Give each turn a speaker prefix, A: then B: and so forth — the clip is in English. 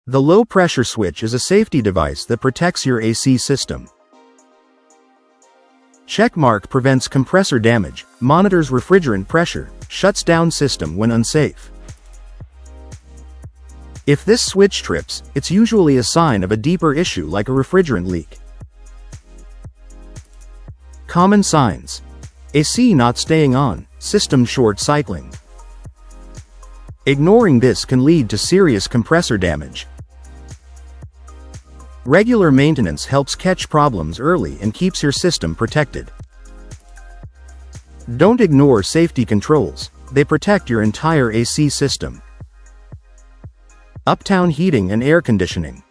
A: The low-pressure switch is a safety device that protects your AC system. Checkmark prevents compressor damage, monitors refrigerant pressure, shuts down system when unsafe. If this switch trips, it's usually a sign of a deeper issue like a refrigerant leak. Common signs: AC not staying on, system short cycling. Ignoring this can lead to serious compressor damage. Regular maintenance helps catch problems early and keeps your system protected. Don't ignore safety controls, they protect your entire AC system. Uptown heating and air conditioning.